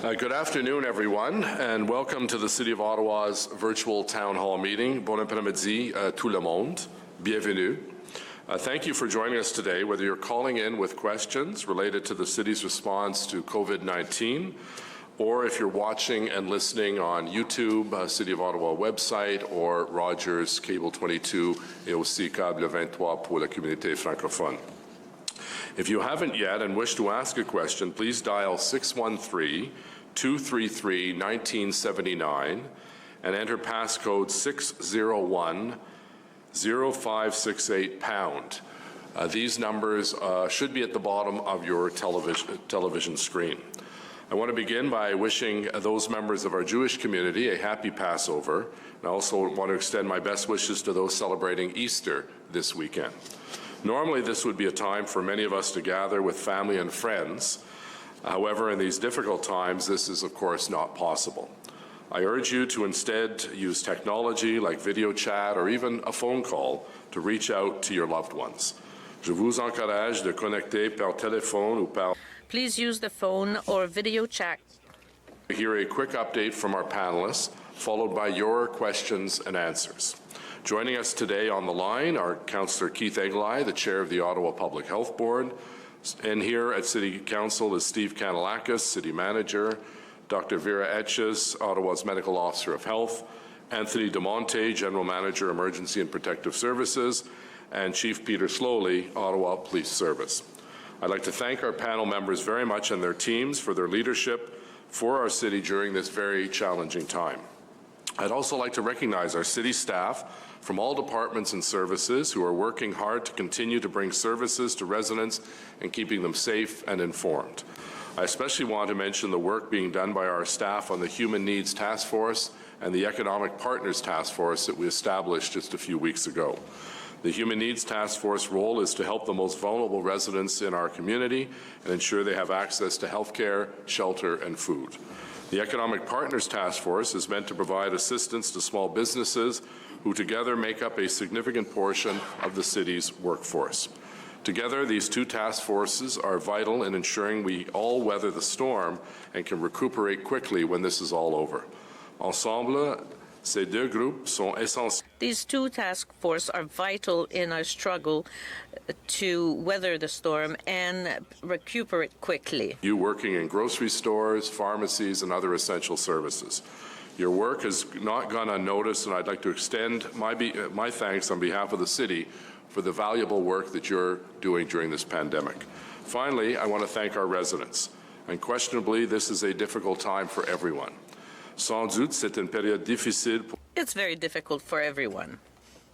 Good afternoon, everyone, and welcome to the City of Ottawa's virtual Town Hall meeting. Bon après-midi, tout le monde. Bienvenue. Thank you for joining us today, whether you're calling in with questions related to the City's response to COVID-19, or if you're watching and listening on YouTube, City of Ottawa website, or Rogers Cable 22 et aussi Câble 23 pour la communauté francophone. If you haven't yet and wish to ask a question, please dial 613-233-1979 and enter passcode 601-0568#. These numbers should be at the bottom of your television screen. I want to begin by wishing those members of our Jewish community a happy Passover, and I also want to extend my best wishes to those celebrating Easter this weekend. Normally, this would be a time for many of us to gather with family and friends. However, in these difficult times, this is, of course, not possible. I urge you to instead use technology like video chat or even a phone call to reach out to your loved ones. Je vous encourage de connecter par téléphone ou par... Please use the phone or video chat. Hear a quick update from our panelists, followed by your questions and answers. Joining us today on the line are Councillor Keith Eglai, the Chair of the Ottawa Public Health Board, and here at City Council is Steve Kanalakis, City Manager, Dr. Vera Etches, Ottawa's Medical Officer of Health, Anthony DeMonte, General Manager, Emergency and Protective Services, and Chief Peter Slowly, Ottawa Police Service. I'd like to thank our panel members very much and their teams for their leadership for our city during this very challenging time. I'd also like to recognize our city staff from all departments and services who are working hard to continue to bring services to residents and keeping them safe and informed. I especially want to mention the work being done by our staff on the Human Needs Task Force and the Economic Partners Task Force that we established just a few weeks ago. The Human Needs Task Force role is to help the most vulnerable residents in our community and ensure they have access to health care, shelter, and food. The Economic Partners Task Force is meant to provide assistance to small businesses who together make up a significant portion of the city's workforce. Together, these two task forces are vital in ensuring we all weather the storm and can recuperate quickly when this is all over. Ensemble, ces deux groupes sont essentiels. These two task forces are vital in our struggle to weather the storm and recuperate quickly. You working in grocery stores, pharmacies, and other essential services. Your work has not gone unnoticed, and I'd like to extend my thanks on behalf of the city for the valuable work that you're doing during this pandemic. Finally, I want to thank our residents. Unquestionably, this is a difficult time for everyone. Sans doute, c'est une période difficile. It's very difficult for everyone.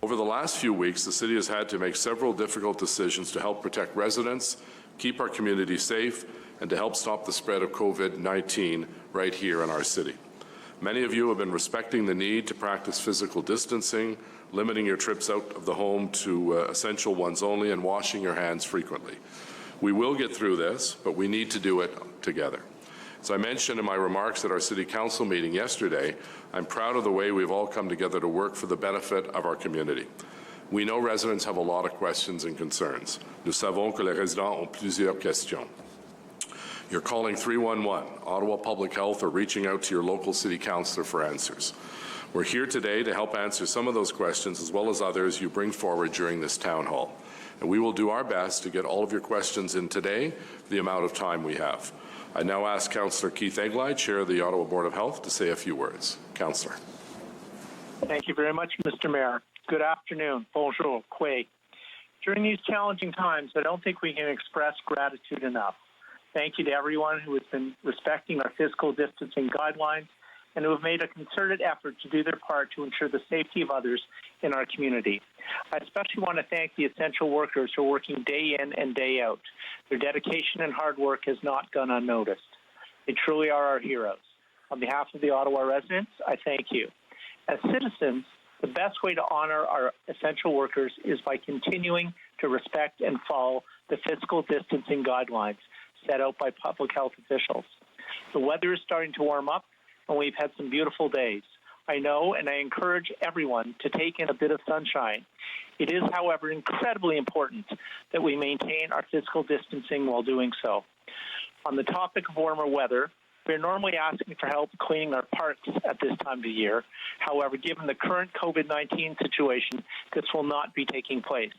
Over the last few weeks, the city has had to make several difficult decisions to help protect residents, keep our community safe, and to help stop the spread of COVID-19 right here in our city. Many of you have been respecting the need to practice physical distancing, limiting your trips out of the home to essential ones only, and washing your hands frequently. We will get through this, but we need to do it together. As I mentioned in my remarks at our City Council meeting yesterday, I'm proud of the way we've all come together to work for the benefit of our community. We know residents have a lot of questions and concerns. Nous savons que les résidents ont plusieurs questions. You're calling 311, Ottawa Public Health, or reaching out to your local city councillor for answers. We're here today to help answer some of those questions as well as others you bring forward during this town hall. And we will do our best to get all of your questions in today for the amount of time we have. I now ask Councillor Keith Eglai, Chair of the Ottawa Board of Health, to say a few words. Councillor. Thank you very much, Mr. Mayor. Good afternoon. Bonjour. Kwe. During these challenging times, I don't think we can express gratitude enough. Thank you to everyone who has been respecting our physical distancing guidelines and who have made a concerted effort to do their part to ensure the safety of others in our community. I especially want to thank the essential workers who are working day in and day out. Their dedication and hard work has not gone unnoticed. They truly are our heroes. On behalf of the Ottawa residents, I thank you. As citizens, the best way to honor our essential workers is by continuing to respect and follow the physical distancing guidelines set out by public health officials. The weather is starting to warm up, and we've had some beautiful days. I know, and I encourage everyone to take in a bit of sunshine. It is, however, incredibly important that we maintain our physical distancing while doing so. On the topic of warmer weather, We're normally asking for help cleaning our parks at this time of the year. However, given the current COVID-19 situation, this will not be taking place.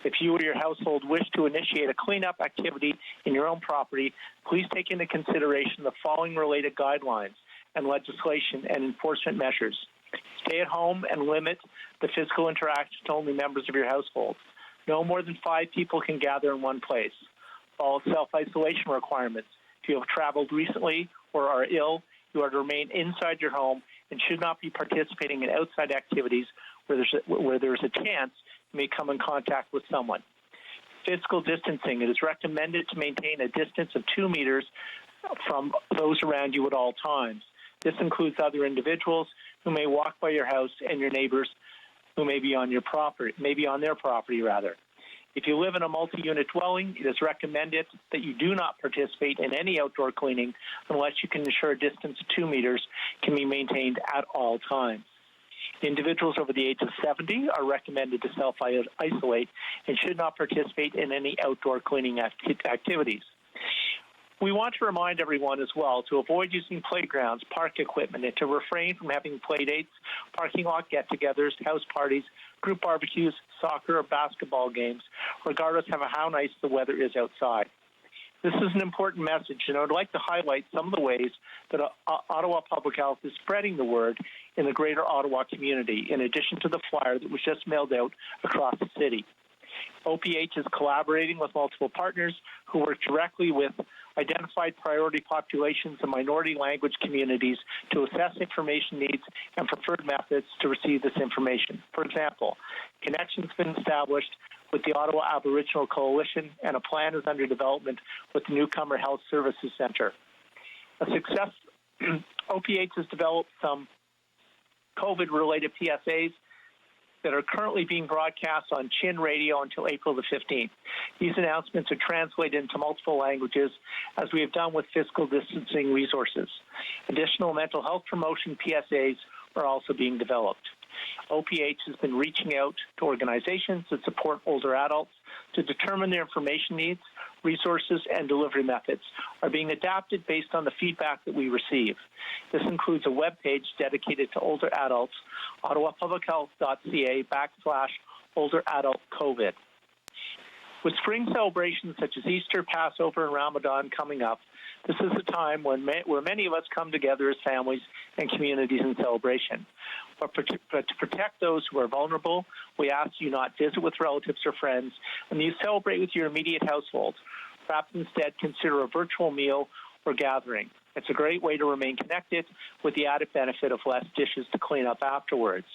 If you or your household wish to initiate a cleanup activity in your own property, please take into consideration the following related guidelines and legislation and enforcement measures. Stay at home and limit the physical interaction to only members of your household. No more than 5 people can gather in one place. Follow self-isolation requirements. If you have traveled recently or are ill, you are to remain inside your home and should not be participating in outside activities where there's a chance you may come in contact with someone. Physical distancing. It is recommended to maintain a distance of 2 meters from those around you at all times. This includes other individuals who may walk by your house and your neighbors who may be on your property, their property rather. If you live in a multi-unit dwelling, it is recommended that you do not participate in any outdoor cleaning unless you can ensure a distance of 2 meters can be maintained at all times. Individuals over the age of 70 are recommended to self-isolate and should not participate in any outdoor cleaning activities. We want to remind everyone as well to avoid using playgrounds, park equipment, and to refrain from having play dates, parking lot get-togethers, house parties, group barbecues, soccer or basketball games, regardless of how nice the weather is outside. This is an important message, and I would like to highlight some of the ways that Ottawa Public Health is spreading the word in the greater Ottawa community, in addition to the flyer that was just mailed out across the city. OPH is collaborating with multiple partners who work directly with identified priority populations and minority language communities to assess information needs and preferred methods to receive this information. For example, connections have been established with the Ottawa Aboriginal Coalition, and a plan is under development with the Newcomer Health Services Centre. OPH has developed some COVID-related PSAs that are currently being broadcast on Chin Radio until April the 15th. These announcements are translated into multiple languages, as we have done with physical distancing resources. Additional mental health promotion PSAs are also being developed. OPH has been reaching out to organizations that support older adults to determine their information needs, resources, and delivery methods are being adapted based on the feedback that we receive. This includes a web page dedicated to older adults, ottawapublichealth.ca/older adult COVID. With spring celebrations such as Easter, Passover, and Ramadan coming up, this is a time where many of us come together as families and communities in celebration. But to protect those who are vulnerable, we ask you not visit with relatives or friends, and you celebrate with your immediate household. Perhaps instead consider a virtual meal or gathering. It's a great way to remain connected with the added benefit of less dishes to clean up afterwards.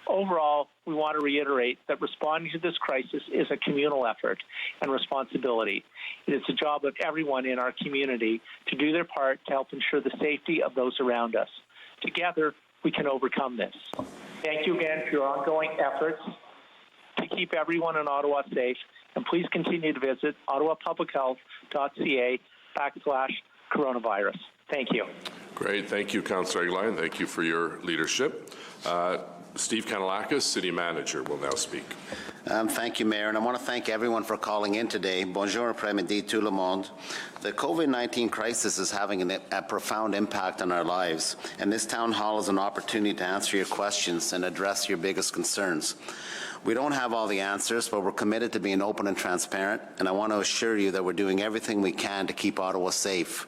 Overall, we want to reiterate that responding to this crisis is a communal effort and responsibility. It is the job of everyone in our community to do their part to help ensure the safety of those around us. Together, we can overcome this. Thank you again for your ongoing efforts to keep everyone in Ottawa safe, and please continue to visit ottawapublichealth.ca/coronavirus. Thank you. Great. Thank you, Councillor Aguilar, and thank you for your leadership. Steve Kanalakis, City Manager, will now speak. Thank you, Mayor, and I want to thank everyone for calling in today. Bonjour après-midi tout le monde. The COVID-19 crisis is having a profound impact on our lives, and this town hall is an opportunity to answer your questions and address your biggest concerns. We don't have all the answers, but we're committed to being open and transparent, and I want to assure you that we're doing everything we can to keep Ottawa safe.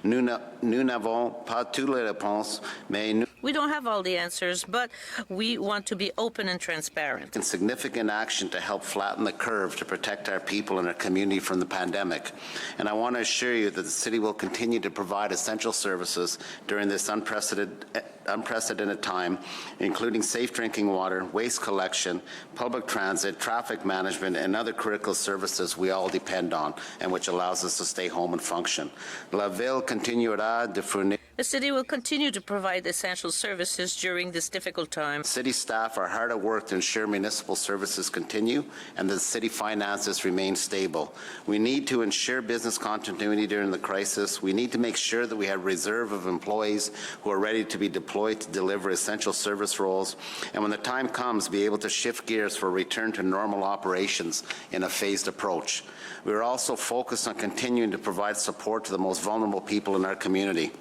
Nous n'avons pas toutes les réponses, mais nous We don't have all the answers, but we want to be open and transparent. and significant action to help flatten the curve to protect our people and our community from the pandemic. And I want to assure you that the city will continue to provide essential services during this unprecedented time, including safe drinking water, waste collection, public transit, traffic management, and other critical services we all depend on, and which allows us to stay home and function. La Ville continuera de fournir. The city will continue to provide essential services during this difficult time. City staff are hard at work to ensure municipal services continue and that city finances remain stable. We need to ensure business continuity during the crisis. We need to make sure that we have a reserve of employees who are ready to be deployed deployed to deliver essential service roles, and when the time comes, be able to shift gears for a return to normal operations in a phased approach. We are also focused on continuing to provide support to the most vulnerable people in our community.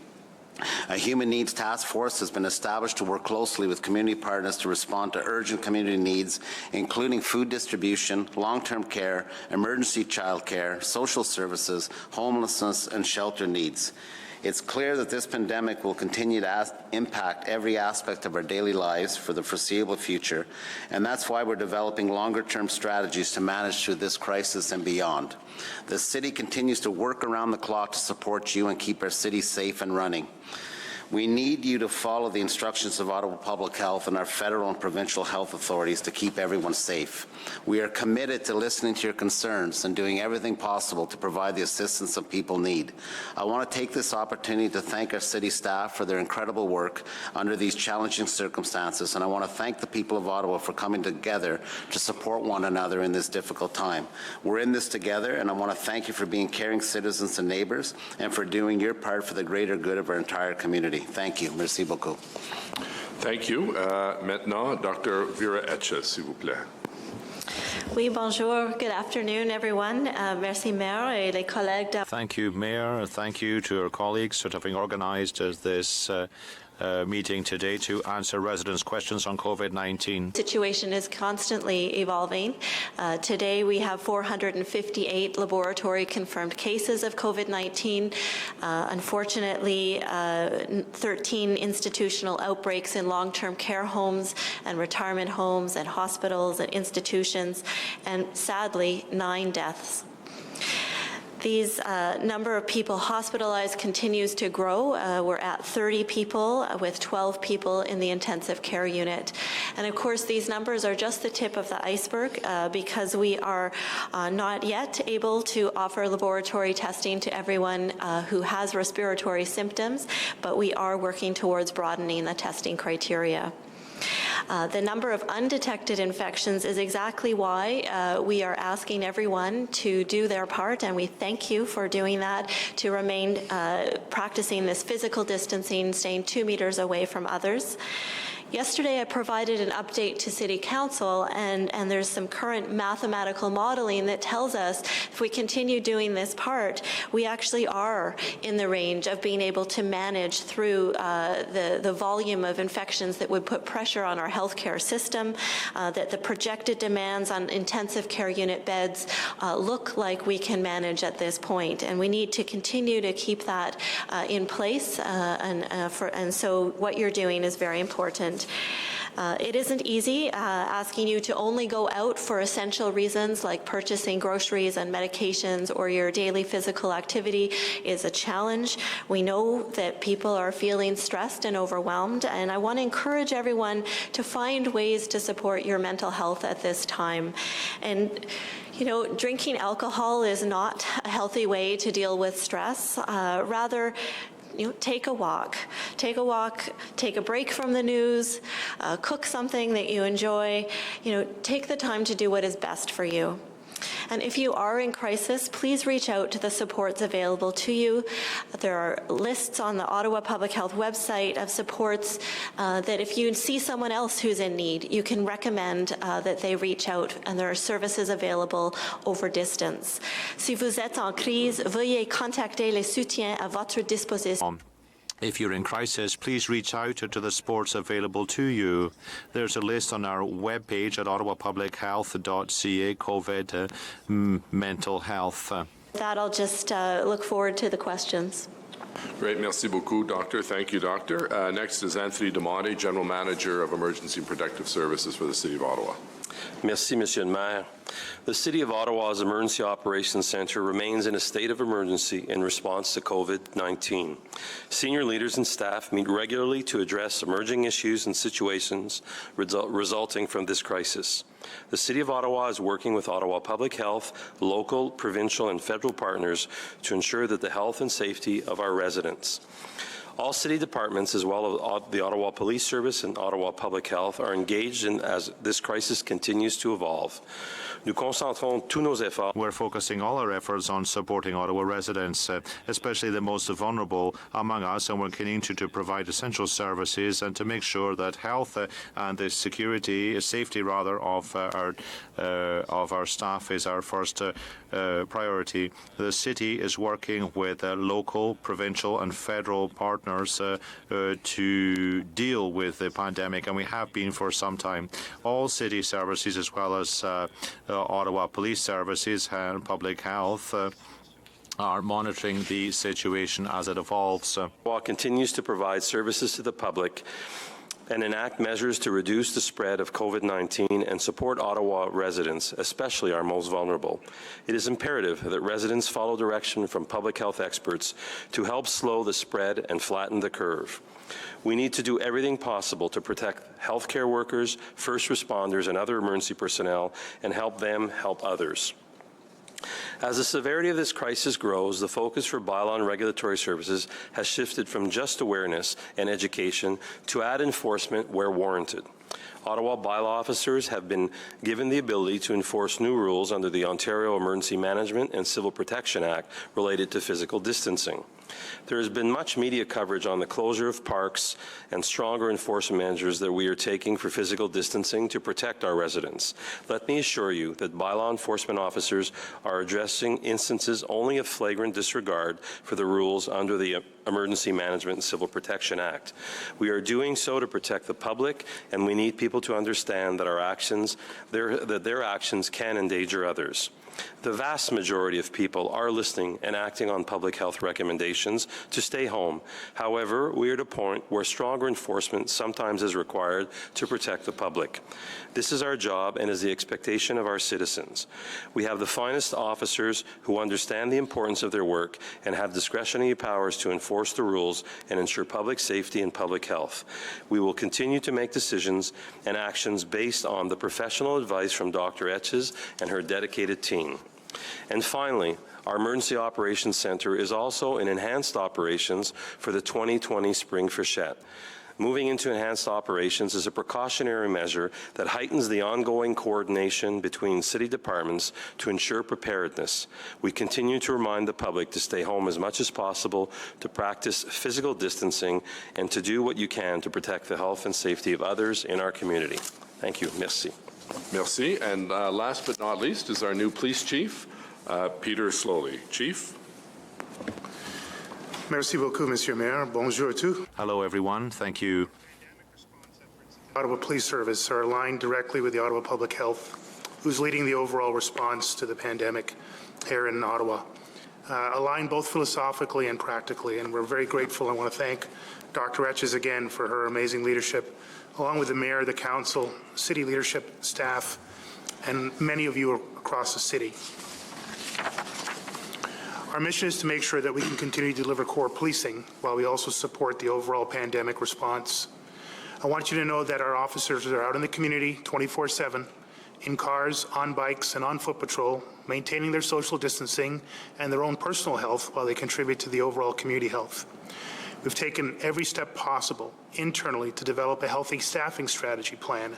A Human Needs Task Force has been established to work closely with community partners to respond to urgent community needs, including food distribution, long-term care, emergency child care, social services, homelessness, and shelter needs. It's clear that this pandemic will continue to impact every aspect of our daily lives for the foreseeable future, and that's why we're developing longer-term strategies to manage through this crisis and beyond. The city continues to work around the clock to support you and keep our city safe and running. We need you to follow the instructions of Ottawa Public Health and our federal and provincial health authorities to keep everyone safe. We are committed to listening to your concerns and doing everything possible to provide the assistance that people need. I want to take this opportunity to thank our city staff for their incredible work under these challenging circumstances, and I want to thank the people of Ottawa for coming together to support one another in this difficult time. We're in this together, and I want to thank you for being caring citizens and neighbors and for doing your part for the greater good of our entire community. Thank you. Merci beaucoup. Thank you. Maintenant, Dr. Vera Etche, s'il vous plaît. Oui, bonjour. Good afternoon, everyone. Merci, Mayor, et les collègues. Thank you, Mayor. Thank you to our colleagues for having organised this meeting today to answer residents' questions on COVID-19. The situation is constantly evolving. Today we have 458 laboratory-confirmed cases of COVID-19. Unfortunately, 13 institutional outbreaks in long-term care homes and retirement homes and hospitals and institutions, and sadly, 9 deaths. These number of people hospitalized continues to grow. We're at 30 people with 12 people in the intensive care unit. And of course, these numbers are just the tip of the iceberg because we are not yet able to offer laboratory testing to everyone who has respiratory symptoms, but we are working towards broadening the testing criteria. The number of undetected infections is exactly why we are asking everyone to do their part, and we thank you for doing that, to remain practicing this physical distancing, staying 2 meters away from others. Yesterday, I provided an update to City Council, and there's some current mathematical modeling that tells us if we continue doing this part, we actually are in the range of being able to manage through the volume of infections that would put pressure on our healthcare system, that the projected demands on intensive care unit beds look like we can manage at this point. And we need to continue to keep that in place, and so what you're doing is very important. It isn't easy asking you to only go out for essential reasons like purchasing groceries and medications, or your daily physical activity is a challenge. We know that people are feeling stressed and overwhelmed, and I want to encourage everyone to find ways to support your mental health at this time. And you know, drinking alcohol is not a healthy way to deal with stress. Rather, take a walk, take a break from the news, cook something that you enjoy, take the time to do what is best for you. And if you are in crisis, please reach out to the supports available to you. There are lists on the Ottawa Public Health website of supports that if you see someone else who's in need, you can recommend that they reach out, and there are services available over distance. Si vous êtes en crise, veuillez contacter les soutiens à votre disposition. If you're in crisis, please reach out to the supports available to you. There's a list on our webpage at ottawapublichealth.ca, COVID mental health. With that, I'll just look forward to the questions. Great. Merci beaucoup, Doctor. Thank you, Doctor. Next is Anthony Demonte, General Manager of Emergency and Protective Services for the City of Ottawa. Merci, Monsieur le Maire. The City of Ottawa's Emergency Operations Centre remains in a state of emergency in response to COVID-19. Senior leaders and staff meet regularly to address emerging issues and situations resulting from this crisis. The City of Ottawa is working with Ottawa Public Health, local, provincial, and federal partners to ensure that the health and safety of our residents. All city departments, as well as the Ottawa Police Service and Ottawa Public Health, are engaged in as this crisis continues to evolve. Nous concentrons tous nos efforts. We're focusing all our efforts on supporting Ottawa residents, especially the most vulnerable among us, and we're continuing to provide essential services and to make sure that health and the safety of our staff is our first priority. The city is working with local, provincial and federal partners to deal with the pandemic, and we have been for some time. All city services, as well as Ottawa Police Services and Public Health, are monitoring the situation as it evolves. Ottawa continues to provide services to the public and enact measures to reduce the spread of COVID-19 and support Ottawa residents, especially our most vulnerable. It is imperative that residents follow direction from public health experts to help slow the spread and flatten the curve. We need to do everything possible to protect healthcare workers, first responders, and other emergency personnel, and help them help others. As the severity of this crisis grows, the focus for bylaw and regulatory services has shifted from just awareness and education to add enforcement where warranted. Ottawa bylaw officers have been given the ability to enforce new rules under the Ontario Emergency Management and Civil Protection Act related to physical distancing. There has been much media coverage on the closure of parks and stronger enforcement measures that we are taking for physical distancing to protect our residents. Let me assure you that bylaw enforcement officers are addressing instances only of flagrant disregard for the rules under the Emergency Management and Civil Protection Act. We are doing so to protect the public, and we need people to understand that their actions can endanger others. The vast majority of people are listening and acting on public health recommendations to stay home. However, we are at a point where stronger enforcement sometimes is required to protect the public. This is our job and is the expectation of our citizens. We have the finest officers who understand the importance of their work and have discretionary powers to enforce the rules and ensure public safety and public health. We will continue to make decisions and actions based on the professional advice from Dr. Etches and her dedicated team. And finally, our Emergency Operations Centre is also in enhanced operations for the 2020 Spring Frechette. Moving into enhanced operations is a precautionary measure that heightens the ongoing coordination between city departments to ensure preparedness. We continue to remind the public to stay home as much as possible, to practice physical distancing, and to do what you can to protect the health and safety of others in our community. Thank you. Merci. Merci. And last but not least is our new police chief, Peter Slowly. Chief. Merci beaucoup, Monsieur Mayor. Bonjour à tous. Hello, everyone. Thank you. Ottawa Police Service are aligned directly with the Ottawa Public Health, who's leading the overall response to the pandemic here in Ottawa. Aligned both philosophically and practically, and we're very grateful. I want to thank Dr. Etches again for her amazing leadership, along with the Mayor, the Council, city leadership, staff, and many of you across the city. Our mission is to make sure that we can continue to deliver core policing while we also support the overall pandemic response. I want you to know that our officers are out in the community 24/7, in cars, on bikes, and on foot patrol, maintaining their social distancing and their own personal health while they contribute to the overall community health. We've taken every step possible internally to develop a healthy staffing strategy plan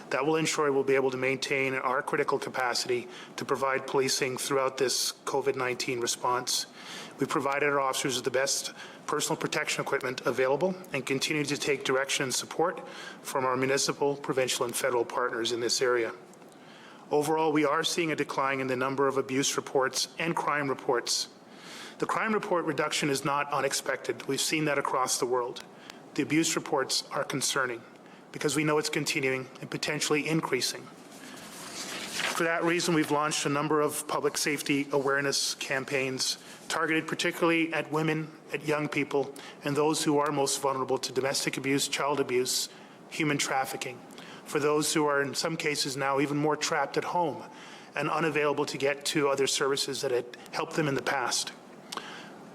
that will ensure we'll be able to maintain our critical capacity to provide policing throughout this COVID-19 response. We've provided our officers with the best personal protection equipment available and continue to take direction and support from our municipal, provincial, and federal partners in this area. Overall, we are seeing a decline in the number of abuse reports and crime reports. The crime report reduction is not unexpected. We've seen that across the world. The abuse reports are concerning because we know it's continuing and potentially increasing. For that reason, we've launched a number of public safety awareness campaigns targeted particularly at women, at young people, and those who are most vulnerable to domestic abuse, child abuse, human trafficking. For those who are in some cases now even more trapped at home and unavailable to get to other services that had helped them in the past.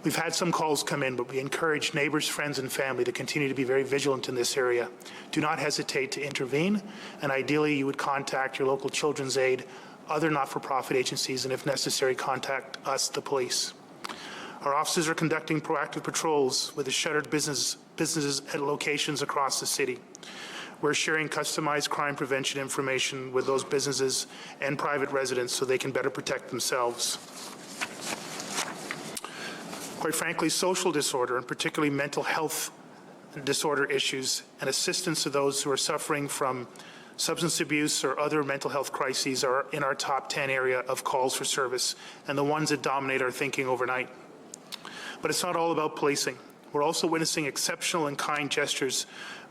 We've had some calls come in, but we encourage neighbors, friends, and family to continue to be very vigilant in this area. Do not hesitate to intervene, and ideally you would contact your local Children's Aid, other not-for-profit agencies, and if necessary, contact us, the police. Our officers are conducting proactive patrols with the shuttered businesses at locations across the city. We're sharing customized crime prevention information with those businesses and private residents so they can better protect themselves. Quite frankly, social disorder, and particularly mental health disorder issues, and assistance to those who are suffering from substance abuse or other mental health crises are in our top 10 area of calls for service, and the ones that dominate our thinking overnight. But it's not all about policing. We're also witnessing exceptional and kind gestures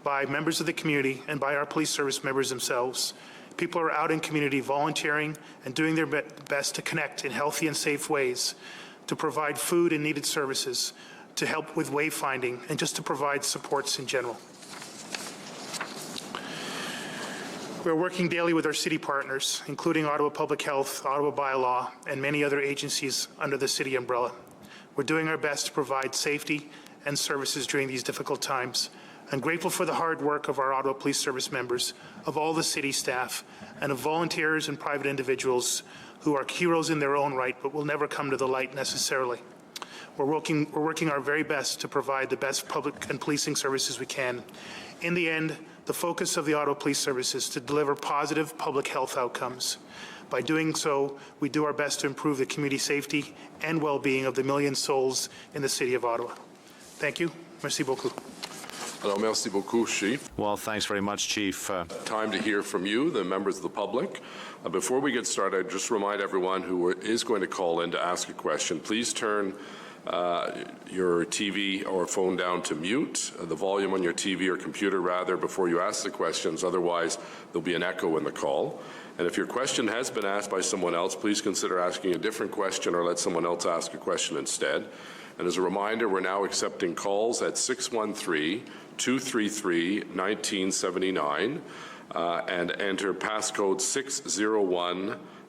by members of the community and by our police service members themselves. People are out in community volunteering and doing their best to connect in healthy and safe ways, to provide food and needed services, to help with wayfinding, and just to provide supports in general. We're working daily with our city partners, including Ottawa Public Health, Ottawa Bylaw, and many other agencies under the city umbrella. We're doing our best to provide safety and services during these difficult times. I'm grateful for the hard work of our Ottawa Police Service members, of all the city staff, and of volunteers and private individuals who are heroes in their own right, but will never come to the light necessarily. We're working our very best to provide the best public and policing services we can. In the end, the focus of the Ottawa Police Service is to deliver positive public health outcomes. By doing so, we do our best to improve the community safety and well-being of the million souls in the City of Ottawa. Thank you. Merci beaucoup. Alors, merci beaucoup, Chief. Well, thanks very much, Chief. Time to hear from you, the members of the public. Before we get started, I'd just remind everyone who is going to call in to ask a question, please turn your TV or phone down to mute, the volume on your TV or computer rather, before you ask the questions. Otherwise, there'll be an echo in the call. And if your question has been asked by someone else, please consider asking a different question or let someone else ask a question instead. And as a reminder, we're now accepting calls at 613-233-1979 and enter passcode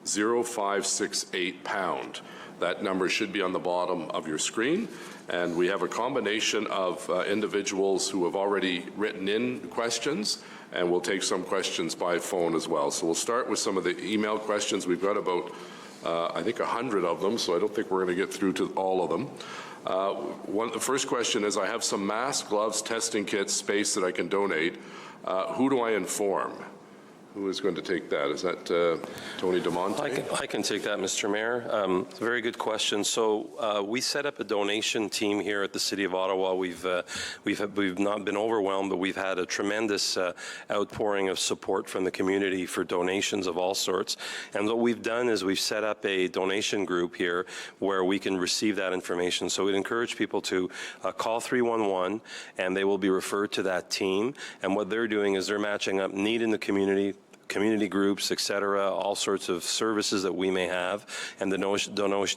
601-0568#. That number should be on the bottom of your screen. And we have a combination of individuals who have already written in questions, and we'll take some questions by phone as well. So we'll start with some of the email questions. We've got about, I think, 100 of them, so I don't think we're going to get through to all of them. The first question is, I have some masks, gloves, testing kits, space that I can donate. Who do I inform? Who is going to take that? Is that Tony DeMonte? I can take that, Mr. Mayor. It's a very good question. So we set up a donation team here at the City of Ottawa. We've not been overwhelmed, but we've had a tremendous outpouring of support from the community for donations of all sorts. And what we've done is we've set up a donation group here where we can receive that information. So we'd encourage people to call 311, and they will be referred to that team. And what they're doing is they're matching up need in the community groups, etc., all sorts of services that we may have, and the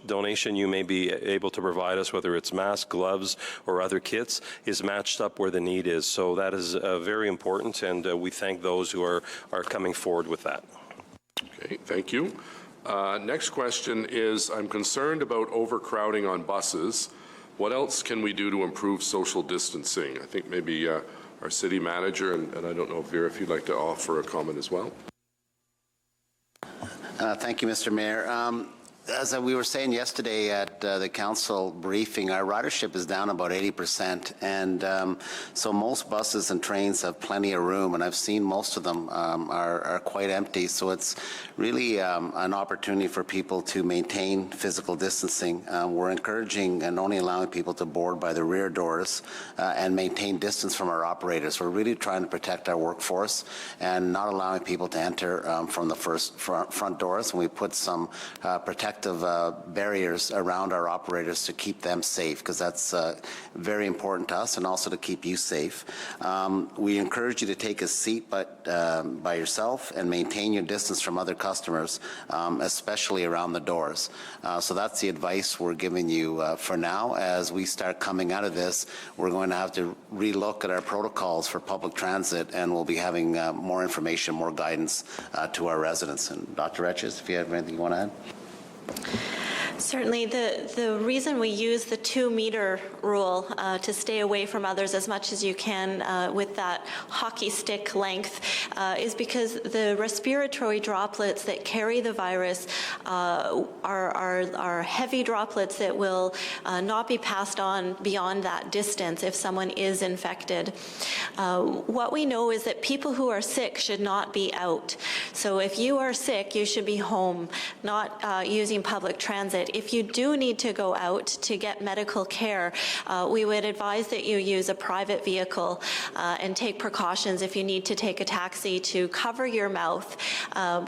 donation you may be able to provide us, whether it's masks, gloves, or other kits, is matched up where the need is. So that is very important, and we thank those who are coming forward with that. Okay, thank you. Next question is, I'm concerned about overcrowding on buses. What else can we do to improve social distancing? I think maybe our city manager, and I don't know, Vera, if you'd like to offer a comment as well. Thank you, Mr. Mayor. As we were saying yesterday at the council briefing, our ridership is down about 80%, and so most buses and trains have plenty of room, and I've seen most of them are quite empty. So it's really an opportunity for people to maintain physical distancing. We're encouraging and only allowing people to board by the rear doors and maintain distance from our operators. We're really trying to protect our workforce and not allowing people to enter from the front doors, and we put some protective barriers around our operators to keep them safe, because that's very important to us and also to keep you safe. We encourage you to take a seat by yourself and maintain your distance from other customers, especially around the doors. So that's the advice we're giving you for now. As we start coming out of this, we're going to have to relook at our protocols for public transit, and we'll be having more information, more guidance to our residents. And Dr. Etches, if you have anything you want to add. Certainly, the reason we use the 2-meter rule to stay away from others as much as you can with that hockey stick length is because the respiratory droplets that carry the virus are heavy droplets that will not be passed on beyond that distance if someone is infected. What we know is that people who are sick should not be out. So if you are sick, you should be home, not using public transit. If you do need to go out to get medical care, we would advise that you use a private vehicle and take precautions if you need to take a taxi to cover your mouth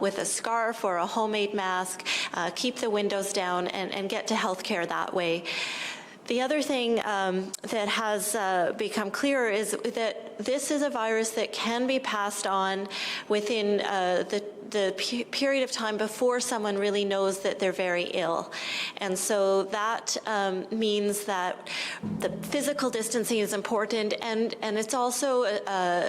with a scarf or a homemade mask, keep the windows down, and get to health care that way. The other thing that has become clearer is that this is a virus that can be passed on within the period of time before someone really knows that they're very ill. And so that means that the physical distancing is important, and it's also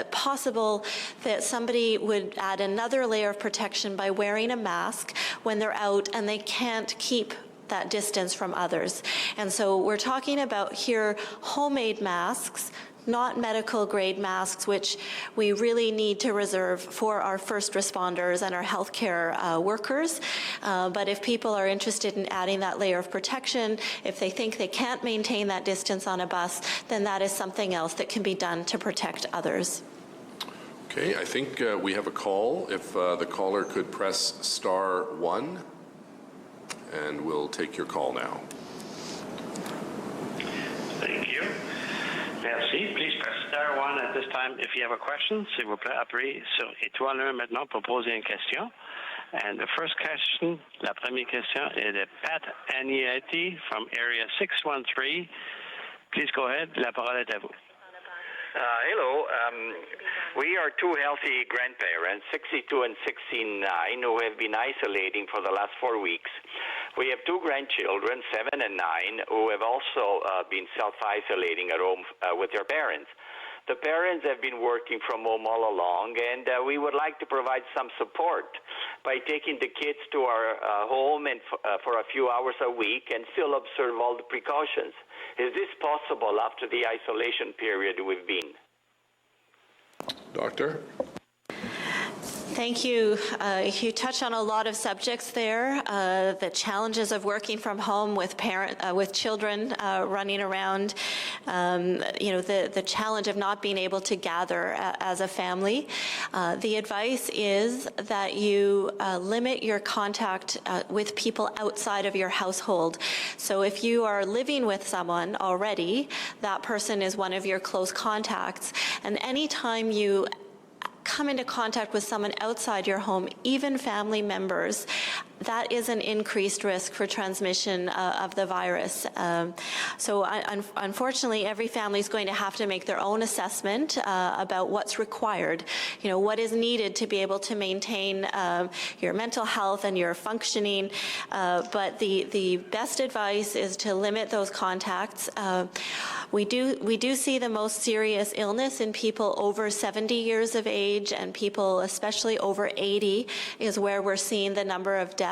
possible that somebody would add another layer of protection by wearing a mask when they're out and they can't keep that distance from others. And so we're talking about here homemade masks, not medical grade masks, which we really need to reserve for our first responders and our healthcare workers. But if people are interested in adding that layer of protection, if they think they can't maintain that distance on a bus, then that is something else that can be done to protect others. Okay, I think we have a call. If the caller could press *1. And we'll take your call now. Thank you. Merci. Please press *1 at this time if you have a question. S'il vous plaît, appuyez sur étoile 1 maintenant pour poser une question. And the first question, la première question est de Pat Agnietti from Area 613. Please go ahead. La parole est à vous. Hello. We are two healthy grandparents, 62 and 69, who have been isolating for the last 4 weeks. We have two grandchildren, 7 and 9, who have also been self-isolating at home with their parents. The parents have been working from home all along, and we would like to provide some support by taking the kids to our home and for a few hours a week and still observe all the precautions. Is this possible after the isolation period we've been? Doctor? Thank you. You touch on a lot of subjects there. The challenges of working from home with children running around. The challenge of not being able to gather as a family. The advice is that you limit your contact with people outside of your household. So if you are living with someone already, that person is one of your close contacts. And anytime you come into contact with someone outside your home, even family members, that is an increased risk for transmission of the virus. So unfortunately, every family is going to have to make their own assessment about what's required, what is needed to be able to maintain your mental health and your functioning. But the best advice is to limit those contacts. We do see the most serious illness in people over 70 years of age, and people especially over 80 is where we're seeing the number of deaths.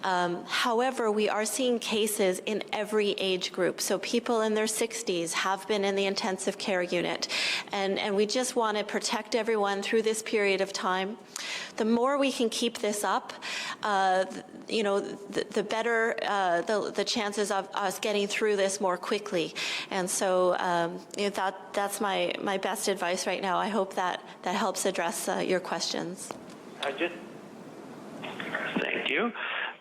However, we are seeing cases in every age group. So people in their 60s have been in the intensive care unit. And we just want to protect everyone through this period of time. The more we can keep this up, the better the chances of us getting through this more quickly. And so that's my best advice right now. I hope that helps address your questions. Thank you.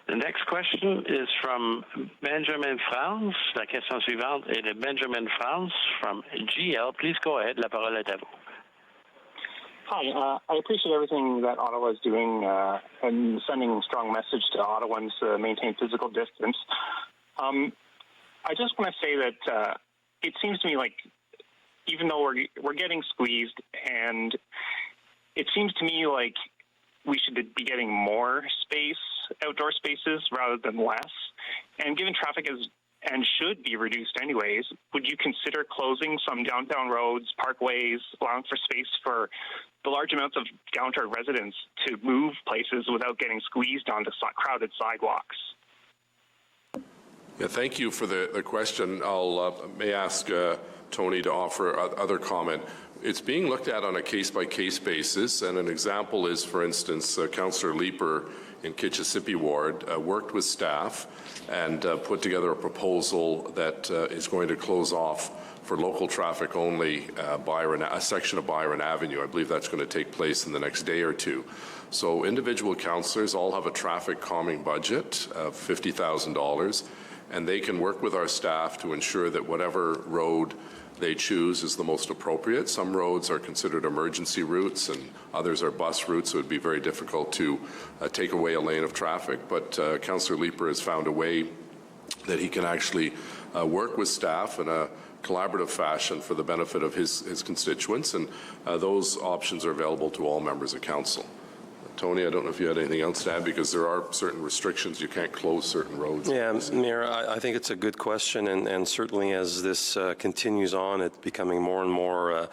The next question is from Benjamin France. La question suivante est de Benjamin France from GL. Please go ahead. La parole est à vous. Hi. I appreciate everything that Ottawa is doing and sending a strong message to Ottawans to maintain physical distance. I just want to say that it seems to me like even though we're getting squeezed, and it seems to me like we should be getting more space, outdoor spaces, rather than less. And given traffic is and should be reduced anyways, would you consider closing some downtown roads, parkways, allowing for space for the large amounts of downtown residents to move places without getting squeezed onto crowded sidewalks? Yeah, thank you for the question. I'll may ask Tony to offer other comment. It's being looked at on a case-by-case basis, and an example is, for instance, Councillor Leeper in Kitchissippi Ward worked with staff and put together a proposal that is going to close off for local traffic only a section of Byron Avenue. I believe that's going to take place in the next day or two. So individual councillors all have a traffic calming budget of $50,000, and they can work with our staff to ensure that whatever road they choose is the most appropriate. Some roads are considered emergency routes and others are bus routes, so it would be very difficult to take away a lane of traffic. But Councillor Leeper has found a way that he can actually work with staff in a collaborative fashion for the benefit of his constituents, and those options are available to all members of council. Tony, I don't know if you had anything else to add, because there are certain restrictions. You can't close certain roads. Yeah, Mayor, I think it's a good question, and certainly as this continues on, it's becoming more and more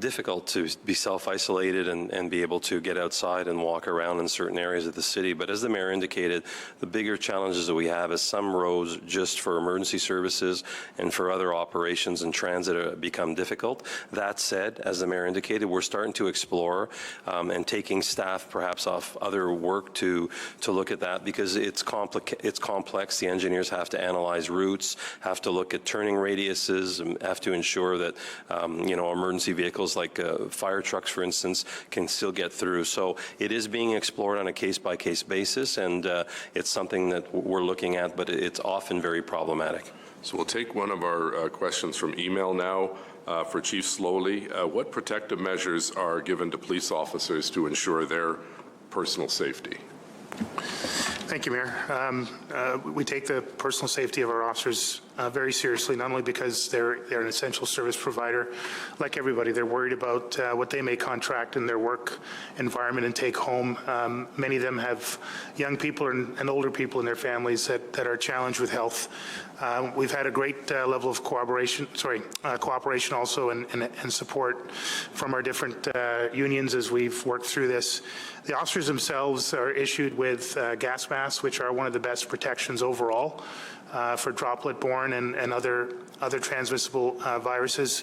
difficult to be self-isolated and be able to get outside and walk around in certain areas of the city. But as the Mayor indicated, the bigger challenges that we have is some roads just for emergency services and for other operations and transit become difficult. That said, as the Mayor indicated, we're starting to explore and taking staff perhaps off other work to look at that, because it's complex. The engineers have to analyze routes, have to look at turning radiuses, and have to ensure that emergency vehicles like fire trucks, for instance, can still get through. So it is being explored on a case-by-case basis, and it's something that we're looking at, but it's often very problematic. So we'll take one of our questions from email now for Chief Slowly. What protective measures are given to police officers to ensure their personal safety? Thank you, Mayor. We take the personal safety of our officers very seriously, not only because they're an essential service provider. Like everybody, they're worried about what they may contract in their work environment and take home. Many of them have young people and older people in their families that are challenged with health. We've had a great level of cooperation also and support from our different unions as we've worked through this. The officers themselves are issued with gas masks, which are one of the best protections overall for droplet-borne and other transmissible viruses.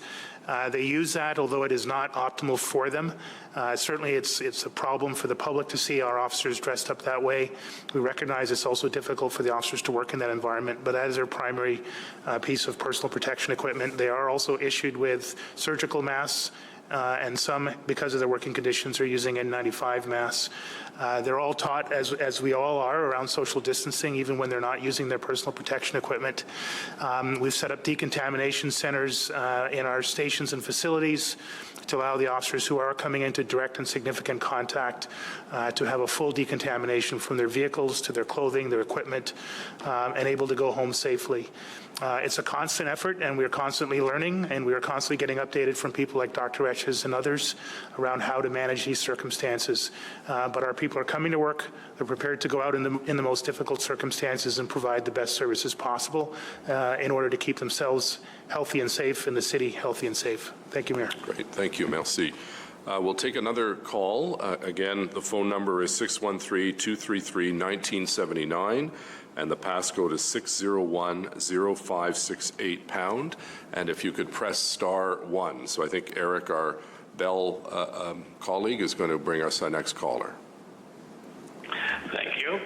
They use that, although it is not optimal for them. Certainly it's a problem for the public to see our officers dressed up that way. We recognize it's also difficult for the officers to work in that environment, but that is their primary piece of personal protection equipment. They are also issued with surgical masks, and some, because of their working conditions, are using N95 masks. They're all taught, as we all are, around social distancing, even when they're not using their personal protection equipment. We've set up decontamination centers in our stations and facilities to allow the officers who are coming into direct and significant contact to have a full decontamination from their vehicles to their clothing, their equipment, and able to go home safely. It's a constant effort, and we're constantly learning, and we are constantly getting updated from people like Dr. Etches and others around how to manage these circumstances. But our people are coming to work. They're prepared to go out in the most difficult circumstances and provide the best services possible in order to keep themselves healthy and safe, and the city healthy and safe. Thank you, Mayor. Great. Thank you. Merci. We'll take another call. Again, the phone number is 613-233-1979. And the passcode is 6010568 pound. And if you could press *1. So I think Eric, our Bell colleague, is going to bring us our next caller. Thank you.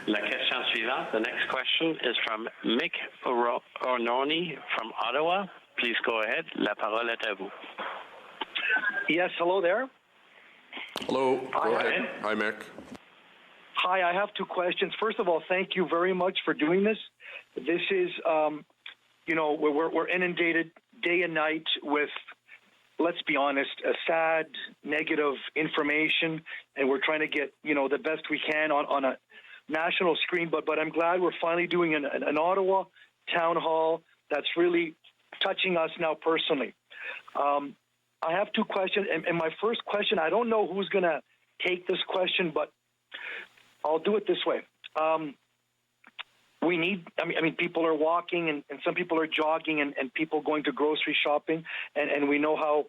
La question suivante. The next question is from Mick Ornoni from Ottawa. Please go ahead. La parole est à vous. Yes, hello there. Hello. Go ahead. Hi, Mick. Hi, I have two questions. First of all, thank you very much for doing this. This is, we're inundated day and night with, let's be honest, sad, negative information, and we're trying to get, the best we can on a national screen. But I'm glad we're finally doing an Ottawa town hall that's really touching us now personally. I have two questions, and my first question, I don't know who's going to take this question, but I'll do it this way. People are walking and some people are jogging and people going to grocery shopping. And we know how,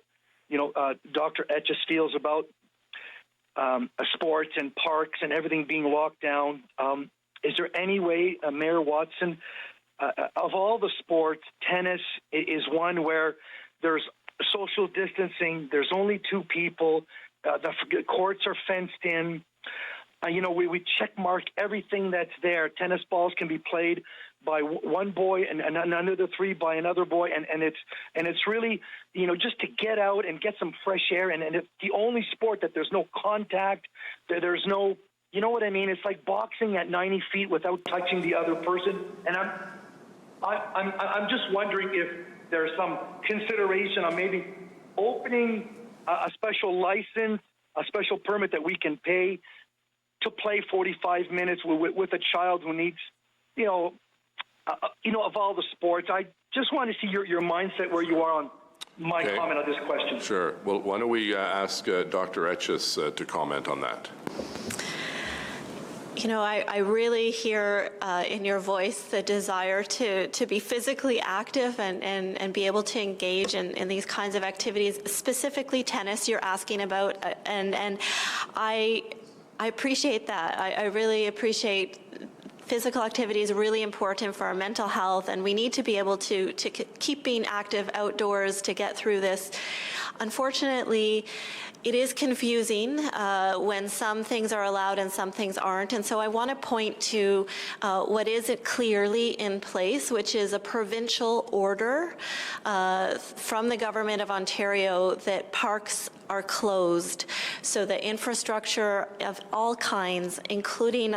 Dr. Etches feels about sports and parks and everything being locked down. Is there any way, Mayor Watson, of all the sports, tennis is one where there's social distancing. There's only two people. The courts are fenced in. We check mark everything that's there. Tennis balls can be played by one boy and another three by another boy, and it's really just to get out and get some fresh air. And it's the only sport that there's no contact. There's no, you know what I mean? It's like boxing at 90 feet without touching the other person. And I'm just wondering if there's some consideration on maybe opening a special license, a special permit that we can pay to play 45 minutes with a child who needs, of all the sports. I just want to see your mindset where you are on my comment on this question. Sure. Well, why don't we ask Dr. Etches to comment on that? I really hear in your voice the desire to be physically active and be able to engage in these kinds of activities, specifically tennis you're asking about. And I appreciate that. I really appreciate physical activity is really important for our mental health, and we need to be able to keep being active outdoors to get through this. Unfortunately, it is confusing when some things are allowed and some things aren't. And so I want to point to what is clearly in place, which is a provincial order from the Government of Ontario that parks are closed. So the infrastructure of all kinds, including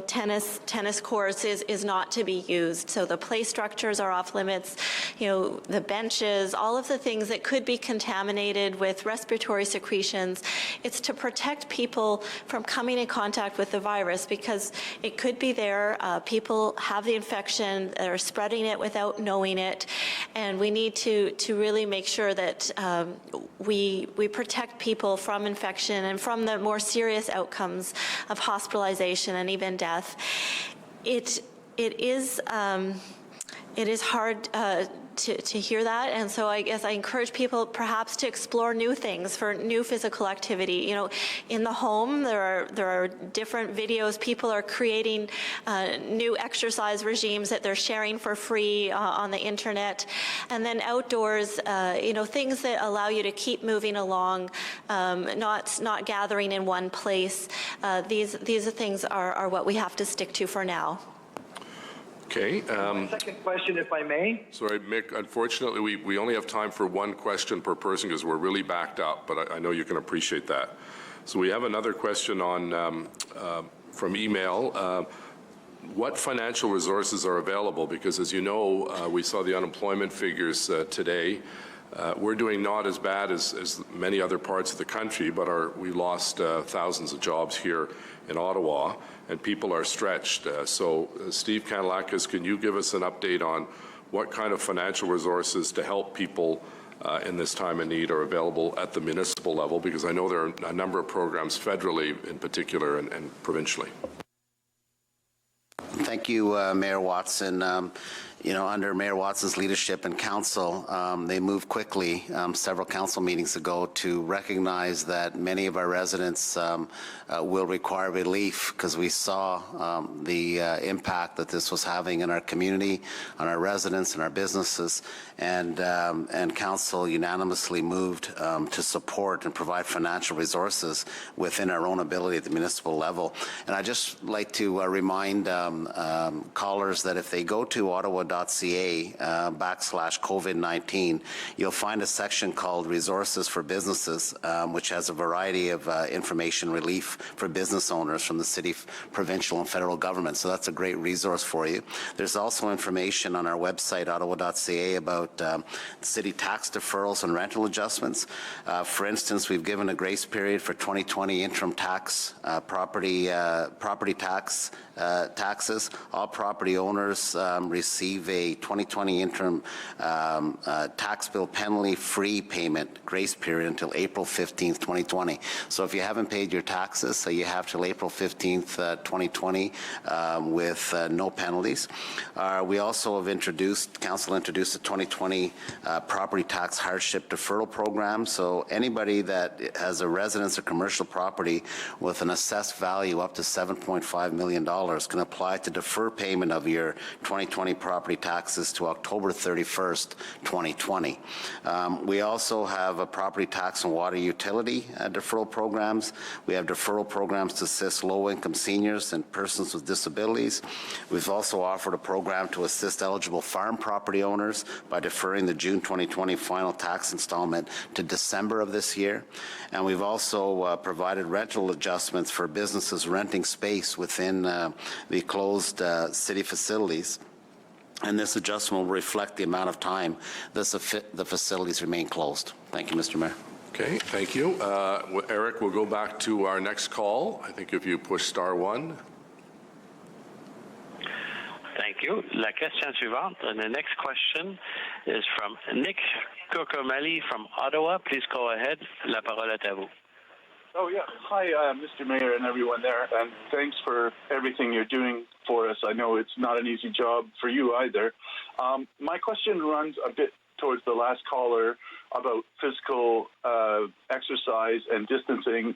tennis courts, is not to be used. So the play structures are off limits. The benches, all of the things that could be contaminated with respiratory secretions. It's to protect people from coming in contact with the virus because it could be there. People have the infection, they're spreading it without knowing it, and we need to really make sure that we protect people from infection and from the more serious outcomes of hospitalization and even death. It is hard to hear that, and so I guess I encourage people perhaps to explore new things for new physical activity. In the home, there are different videos. People are creating new exercise regimes that they're sharing for free on the internet, and then outdoors, things that allow you to keep moving along, not gathering in one place. These things are what we have to stick to for now. Okay. Second question, if I may. Sorry, Mick. Unfortunately, we only have time for one question per person because we're really backed up, but I know you can appreciate that. So we have another question on from email. What financial resources are available? Because as you know, we saw the unemployment figures today. We're doing not as bad as many other parts of the country, but we lost thousands of jobs here in Ottawa, and people are stretched. So, Steve Kanelakis, can you give us an update on what kind of financial resources to help people in this time of need are available at the municipal level? Because I know there are a number of programs federally in particular and provincially. Thank you, Mayor Watson. Under Mayor Watson's leadership and council, they moved quickly several council meetings ago to recognize that many of our residents will require relief because we saw the impact that this was having in our community, on our residents and our businesses, and council unanimously moved to support and provide financial resources within our own ability at the municipal level. And I just like to remind callers that if they go to ottawa.ca/COVID-19, you'll find a section called Resources for Businesses, which has a variety of information relief for business owners from the city, provincial, and federal government. So that's a great resource for you. There's also information on our website, ottawa.ca, about city tax deferrals and rental adjustments. For instance, we've given a grace period for 2020 interim tax, property taxes. All property owners receive a 2020 interim tax bill penalty-free payment grace period until April 15th, 2020. So if you haven't paid your taxes, so you have till April 15th, 2020 with no penalties. We also have council introduced a 2020 property tax hardship deferral program. So anybody that has a residence or commercial property with an assessed value up to $7.5 million can apply to defer payment of your 2020 property taxes to October 31st, 2020. We also have a property tax and water utility deferral programs. We have deferral programs to assist low-income seniors and persons with disabilities. We've also offered a program to assist eligible farm property owners by deferring the June 2020 final tax installment to December of this year. And we've also provided rental adjustments for businesses renting space within the closed city facilities. And this adjustment will reflect the amount of time the facilities remain closed. Thank you, Mr. Mayor. Okay, thank you. Eric, we'll go back to our next call. I think if you push star 1. Thank you. La question suivante. And the next question is from Nick Kokomali from Ottawa. Please go ahead. La parole est à vous. Oh, yeah. Hi, Mr. Mayor and everyone there, and thanks for everything you're doing for us. I know it's not an easy job for you either. My question runs a bit towards the last caller about physical exercise and distancing.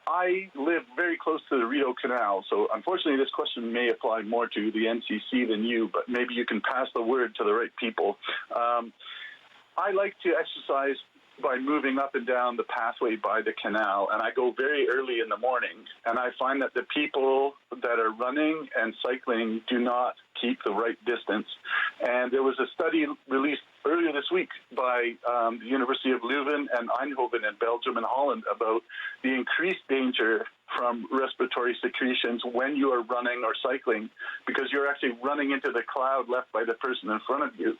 I live very close to the Rideau Canal, so unfortunately this question may apply more to the NCC than you, but maybe you can pass the word to the right people. I like to exercise by moving up and down the pathway by the canal, and I go very early in the morning, and I find that the people that are running and cycling do not keep the right distance. And there was a study released earlier this week by the University of Leuven and Eindhoven in Belgium and Holland about the increased danger from respiratory secretions when you are running or cycling, because you're actually running into the cloud left by the person in front of you.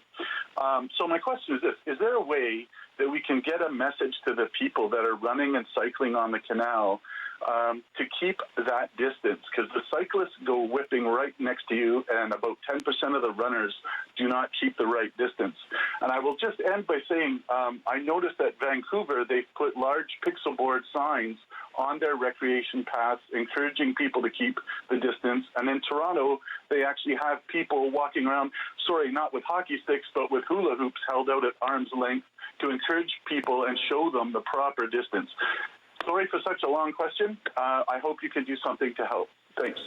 So my question is this: is there a way that we can get a message to the people that are running and cycling on the canal to keep that distance? Because the cyclists go whipping right next to you, and about 10% of the runners do not keep the right distance. And I will just end by saying I noticed that Vancouver, they've put large pixel board signs on their recreation paths encouraging people to keep the distance. And in Toronto, they actually have people walking around, not with hockey sticks, but with hula hoops held out at arm's length to encourage people and show them the proper distance. Sorry for such a long question. I hope you can do something to help. Thanks.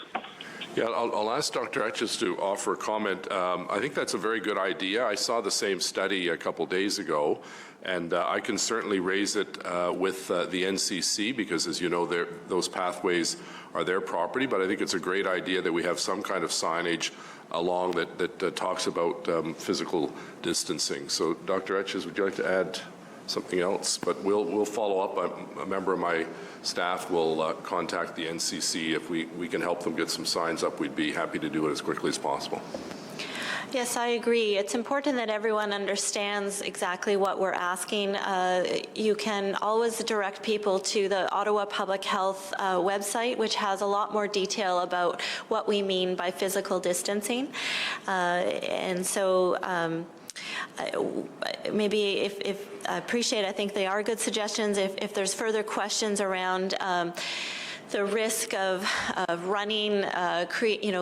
Yeah, I'll ask Dr. Etches to offer a comment. I think that's a very good idea. I saw the same study a couple days ago, and I can certainly raise it with the NCC because, as you know, those pathways are their property, but I think it's a great idea that we have some kind of signage along that talks about physical distancing. So, Dr. Etches, would you like to add something else? But we'll follow up. A member of my staff will contact the NCC. If we can help them get some signs up, we'd be happy to do it as quickly as possible. Yes, I agree. It's important that everyone understands exactly what we're asking. You can always direct people to the Ottawa Public Health website, which has a lot more detail about what we mean by physical distancing. And so maybe if I appreciate, I think they are good suggestions. If there's further questions around the risk of running,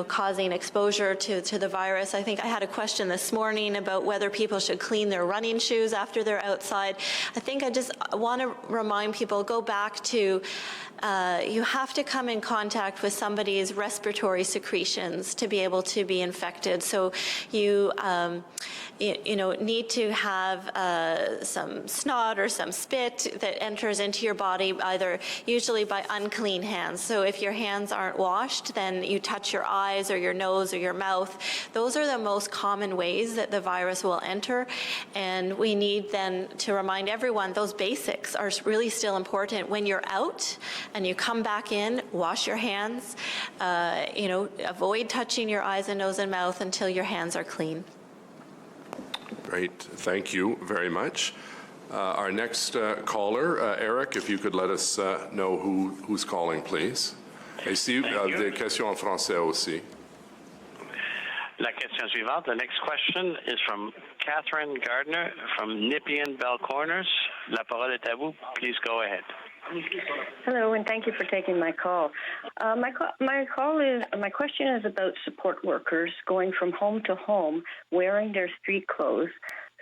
causing exposure to the virus. I think I had a question this morning about whether people should clean their running shoes after they're outside. I think I just want to remind people, go back to you have to come in contact with somebody's respiratory secretions to be able to be infected. So you need to have some snot or some spit that enters into your body, usually by unclean hands. So if your hands aren't washed, then you touch your eyes or your nose or your mouth. Those are the most common ways that the virus will enter. And we need then to remind everyone those basics are really still important. When you're out and you come back in, wash your hands, avoid touching your eyes and nose and mouth until your hands are clean. Great. Thank you very much. Our next caller, Eric, if you could let us know who's calling, please. Ici, des questions en français aussi. La question suivante. The next question is from Catherine Gardner from Nepean Bell Corners. La parole est à vous. Please go ahead. Hello, and thank you for taking my call. My question is about support workers going from home to home wearing their street clothes.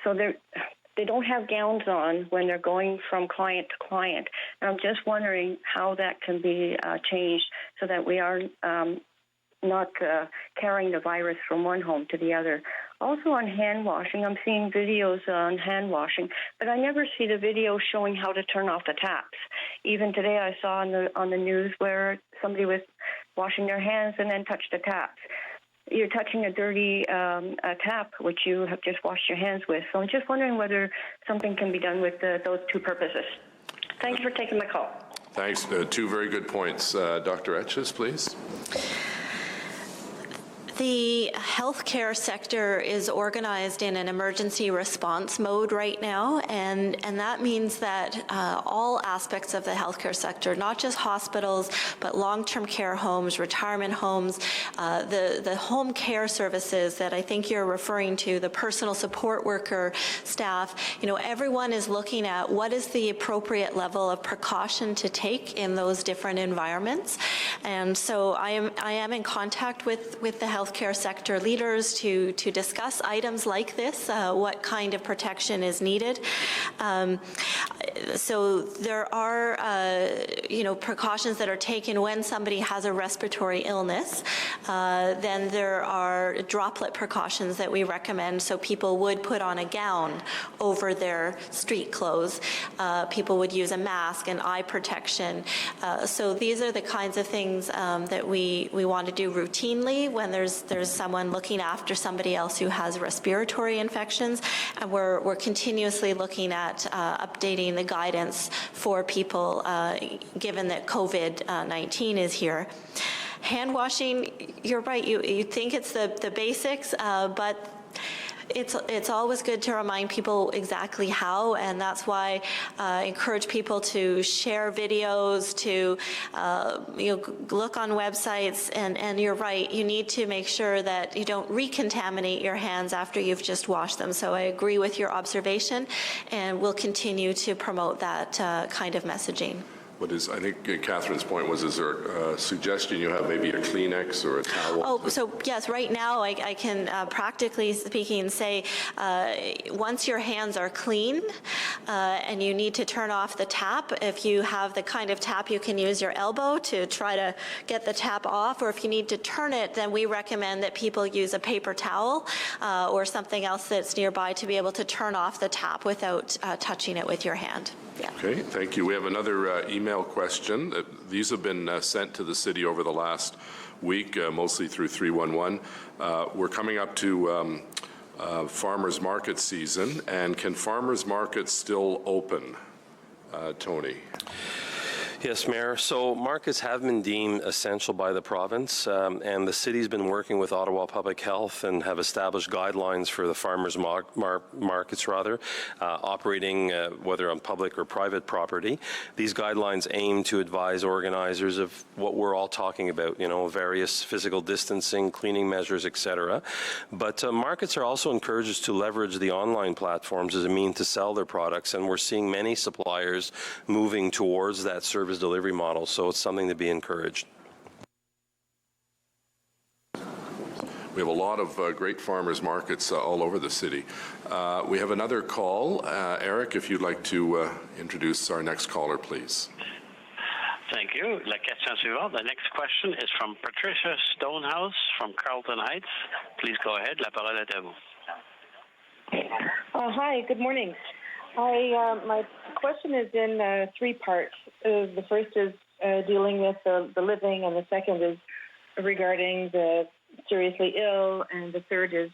So they don't have gowns on when they're going from client to client. And I'm just wondering how that can be changed so that we are carrying the virus from one home to the other. Also on hand washing, I'm seeing videos on hand washing, but I never see the video showing how to turn off the taps. Even today I saw on the news where somebody was washing their hands and then touched the taps. You're touching a dirty tap, which you have just washed your hands with. So I'm just wondering whether something can be done with those two purposes. Thank you for taking my call. Thanks. Two very good points. Dr. Etches, please. The healthcare sector is organized in an emergency response mode right now, and that means that all aspects of the healthcare sector, not just hospitals, but long-term care homes, retirement homes, the home care services that I think you're referring to, the personal support worker staff, everyone is looking at what is the appropriate level of precaution to take in those different environments. And so I am in contact with the healthcare sector leaders to discuss items like this, what kind of protection is needed. So there are, precautions that are taken when somebody has a respiratory illness. Then there are droplet precautions that we recommend. So people would put on a gown over their street clothes. People would use a mask and eye protection. So these are the kinds of things that we want to do routinely when there's someone looking after somebody else who has respiratory infections, and we're continuously looking at updating the guidance for people given that COVID-19 is here. Hand washing, you're right, you think it's the basics, but it's always good to remind people exactly how, and that's why I encourage people to share videos, to look on websites, and you're right, you need to make sure that you don't recontaminate your hands after you've just washed them. So I agree with your observation, and we'll continue to promote that kind of messaging. I think Catherine's point was, is there a suggestion you have, maybe a Kleenex or a towel? Oh, so yes, right now I can practically speaking say once your hands are clean and you need to turn off the tap, if you have the kind of tap you can use your elbow to try to get the tap off, or if you need to turn it, then we recommend that people use a paper towel or something else that's nearby to be able to turn off the tap without touching it with your hand. Yeah. Okay, thank you. We have another email question. These have been sent to the city over the last week, mostly through 311. We're coming up to farmers market season, and can farmers markets still open? Tony. Yes, Mayor. So markets have been deemed essential by the province, and the city's been working with Ottawa Public Health and have established guidelines for the farmers markets, operating whether on public or private property. These guidelines aim to advise organizers of what we're all talking about, various physical distancing, cleaning measures, etc. But markets are also encouraged to leverage the online platforms as a means to sell their products, and we're seeing many suppliers moving towards that service delivery model, so it's something to be encouraged. We have a lot of great farmers markets all over the city. We have another call. Eric, if you'd like to introduce our next caller, please. Thank you. La question suivante. The next question is from Patricia Stonehouse from Carlton Heights. Please go ahead. La parole est à vous. Hi, good morning. My question is in three parts. The first is dealing with the living, and the second is regarding the seriously ill, and the third is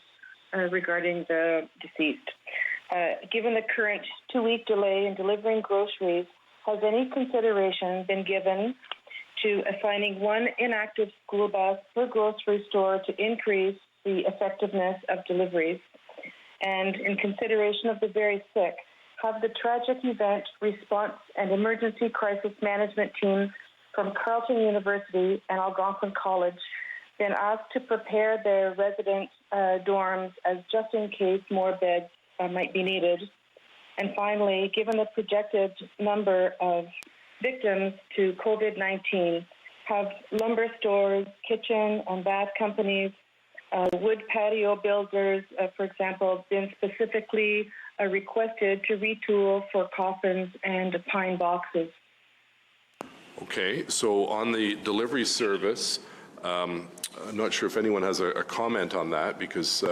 regarding the deceased. Given the current 2-week delay in delivering groceries, has any consideration been given to assigning one inactive school bus per grocery store to increase the effectiveness of deliveries? And in consideration of the very sick, have the tragic event response and emergency crisis management teams from Carleton University and Algonquin College been asked to prepare their resident dorms as just in case more beds might be needed? And finally, given the projected number of victims to COVID-19, have lumber stores, kitchen and bath companies, wood patio builders, for example, been specifically requested to retool for coffins and pine boxes? Okay, so on the delivery service, I'm not sure if anyone has a comment on that, because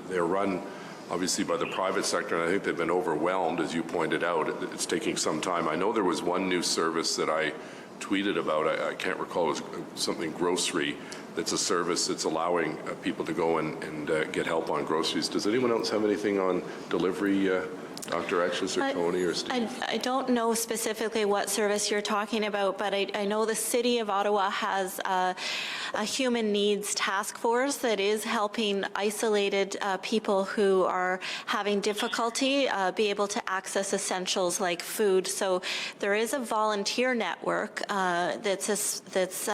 they're run obviously by the private sector, and I think they've been overwhelmed, as you pointed out. It's taking some time. I know there was one new service that I tweeted about. I can't recall. It was something grocery. That's a service that's allowing people to go and get help on groceries. Does anyone else have anything on delivery? Dr. Etches or Tony or Steve? I don't know specifically what service you're talking about, but I know the City of Ottawa has a human needs task force that is helping isolated people who are having difficulty be able to access essentials like food. So there is a volunteer network that's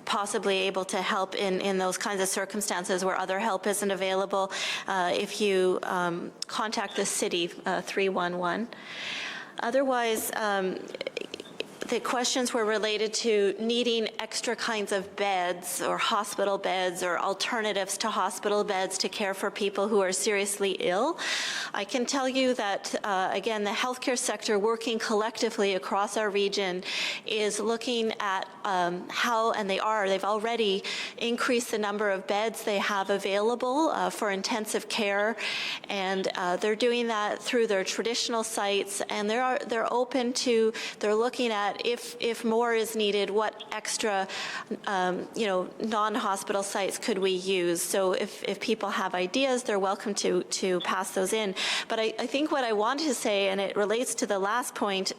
possibly able to help in those kinds of circumstances where other help isn't available if you contact the city 311. Otherwise, the questions were related to needing extra kinds of beds or hospital beds or alternatives to hospital beds to care for people who are seriously ill. I can tell you that, again, the healthcare sector working collectively across our region is looking at how, and they've already increased the number of beds they have available for intensive care, and they're doing that through their traditional sites, and they're looking at if more is needed, what extra, non-hospital sites could we use? So if people have ideas, they're welcome to pass those in. But I think what I want to say, and it relates to the last point,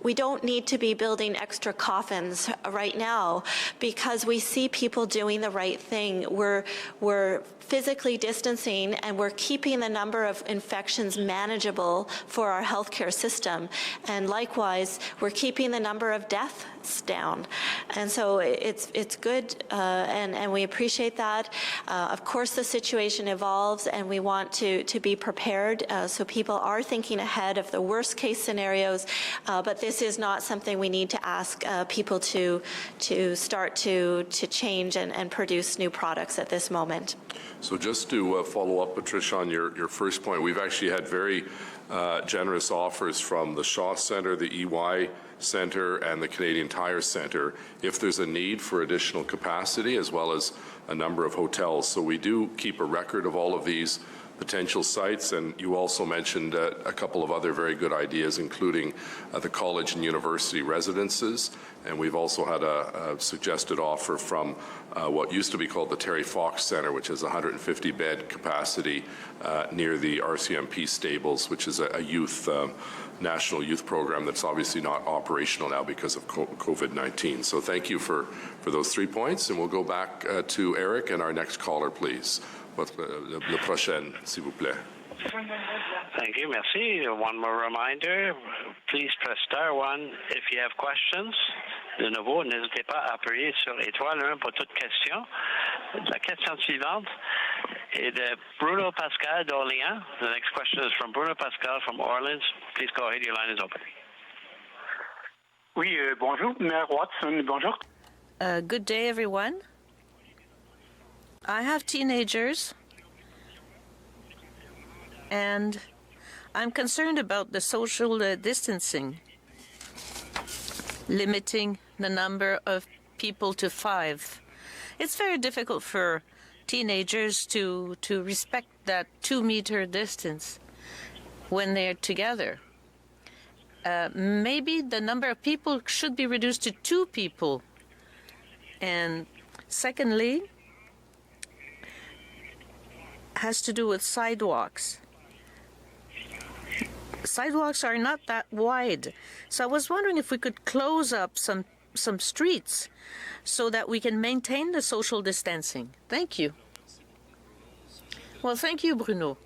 we don't need to be building extra coffins right now because we see people doing the right thing. We're physically distancing and we're keeping the number of infections manageable for our healthcare system. And likewise, we're keeping the number of deaths down. And so it's good and we appreciate that. Of course, the situation evolves and we want to be prepared. So people are thinking ahead of the worst case scenarios, but this is not something we need to ask people to start to change and produce new products at this moment. So just to follow up, Patricia, on your first point, we've actually had very generous offers from the Shaw Centre, the EY Centre, and the Canadian Tire Centre if there's a need for additional capacity, as well as a number of hotels. So we do keep a record of all of these potential sites, and you also mentioned a couple of other very good ideas, including the college and university residences, and we've also had a suggested offer from what used to be called the Terry Fox Centre, which is 150-bed capacity near the RCMP stables, which is a youth national youth program that's obviously not operational now because of COVID-19. So thank you for those 3 points, and we'll go back to Eric and our next caller, please. Le prochain, s'il vous plaît. Thank you, merci. One more reminder, please press star 1 if you have questions. De nouveau, n'hésitez pas à appuyer sur étoile 1 pour toute question. La question suivante est de Bruno Pascal d'Orléans. The next question is from Bruno Pascal from Orleans. Please go ahead, your line is open. Oui, bonjour, Mayor Watson, bonjour. Good day, everyone. I have teenagers, and I'm concerned about the social distancing, limiting the number of people to 5. It's very difficult for teenagers to respect that 2-meter distance when they're together. Maybe the number of people should be reduced to 2 people. And secondly, has to do with sidewalks. Sidewalks are not that wide. So I was wondering if we could close up some streets so that we can maintain the social distancing. Thank you. Well, thank you, Bruno.